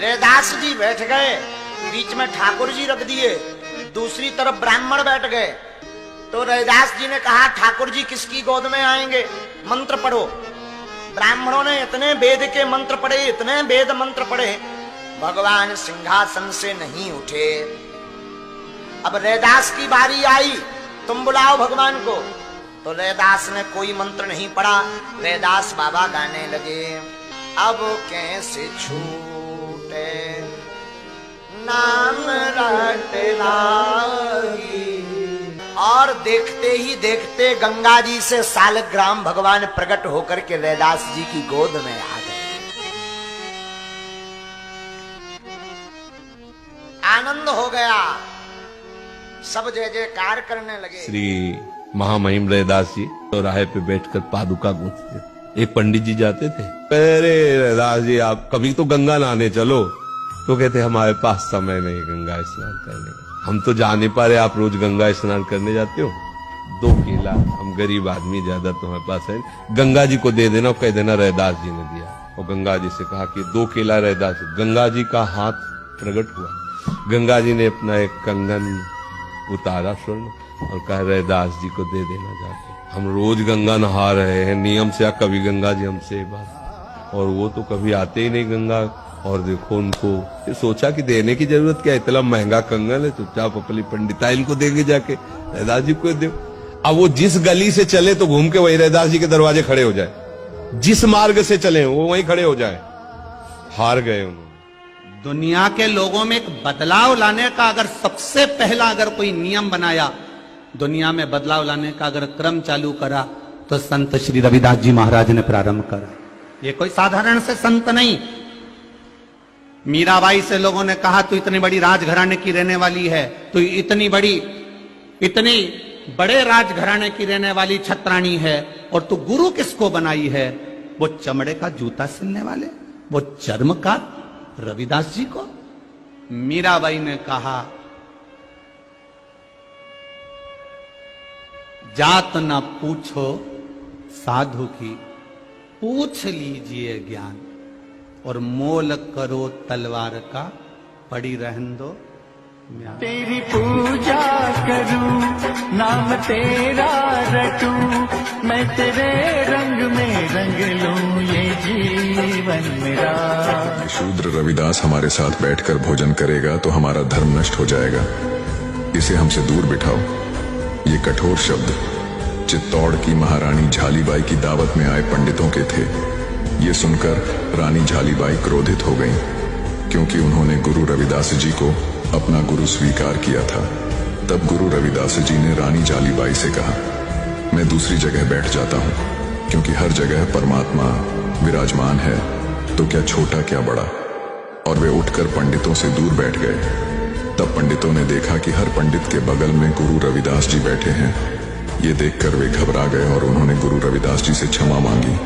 रैदास जी बैठ गए, बीच में ठाकुर जी रख दिए, दूसरी तरफ ब्राह्मण बैठ गए। तो रैदास जी ने कहा ठाकुर जी किसकी गोद में आएंगे, मंत्र पढ़ो। ब्राह्मणों ने इतने वेद के मंत्र पढ़े, इतने वेद मंत्र पढ़े, भगवान सिंहासन से नहीं उठे। अब रैदास की बारी आई, तुम बुलाओ भगवान को। तो रैदास ने कोई मंत्र नहीं पढ़ा, रैदास बाबा गाने लगे, अब कैसे छूटे नाम रट लागी। और देखते ही देखते गंगा जी से सालग्राम भगवान प्रकट होकर के रैदास जी की गोद में आ गए। आनंद हो गया, सब जय जयकार करने लगे। श्री महामहिम रैदास जी तो राह पे बैठकर पादुका गूंथते। एक पंडित जी जाते थे, अरे रैदास जी आप कभी तो गंगा नहाने चलो। तो कहते हमारे पास समय नहीं गंगा स्नान करने का। हम तो जा नहीं पा रहे, आप रोज गंगा स्नान करने जाते हो। 2 केला, हम गरीब आदमी, ज्यादा तो हमारे पास है, गंगा जी को दे देना और कह देना रैदास जी ने दिया। और गंगा जी से कहा कि 2 केला रैदास। गंगा जी का हाथ प्रकट हुआ, गंगा जी ने अपना एक कंगन उतारा स्वर्ण और कहा रैदास जी को दे देना जाके। हम रोज गंगा नहा रहे हैं नियम से, कभी गंगा जी हमसे बात, और वो तो कभी आते ही नहीं गंगा। और देखो उनको सोचा कि देने की जरूरत क्या, इतना महंगा कंगन है, चुपचाप अपनी पंडिताइन को देंगे जाके, रैदास जी को दे। अब वो जिस गली से चले तो घूम के वही रैदास जी के दरवाजे खड़े हो जाए, जिस मार्ग से चले वो वहीं खड़े हो जाए। हार गए उन्होंने। दुनिया के लोगों में एक बदलाव लाने का अगर सबसे पहला अगर कोई नियम बनाया, दुनिया में बदलाव लाने का अगर क्रम चालू करा, तो संत श्री रविदास जी महाराज ने प्रारंभ करा। ये कोई साधारण से संत नहीं। मीराबाई से लोगों ने कहा तू इतनी बड़ी राजघराने की रहने वाली है, तू इतनी बड़े राजघराने की रहने वाली छत्राणी है, और तू गुरु किसको बनाई है? वो चमड़े का जूता सिलने वाले, वो चर्मकार रविदास जी को। मीराबाई ने कहा जात न पूछो साधु की, पूछ लीजिए ज्ञान, और मोल करो तलवार का, पड़ी रहन दो। तेरी पूजा करूं, नाम तेरा रटूं, मैं तेरे रंग में रंग लूं ये जीवन मेरा। शूद्र रविदास हमारे साथ बैठकर भोजन करेगा तो हमारा धर्म नष्ट हो जाएगा, इसे हमसे दूर बिठाओ। ये कठोर शब्द चित्तौड़ की महारानी झालीबाई की दावत में आए पंडितों के थे। ये सुनकर रानी झालीबाई क्रोधित हो गईं, क्योंकि उन्होंने गुरु रविदास जी को अपना गुरु स्वीकार किया था। तब गुरु रविदास जी ने रानी झालीबाई से कहा, मैं दूसरी जगह बैठ जाता हूँ, क्योंकि हर जगह परमात्मा विराजमान है, तो क्या छोटा क्या बड़ा। और वे उठकर पंडितों से दूर बैठ गए। तब पंडितों ने देखा कि हर पंडित के बगल में गुरु रविदास जी बैठे हैं। ये देखकर वे घबरा गए और उन्होंने गुरु रविदास जी से क्षमा मांगी।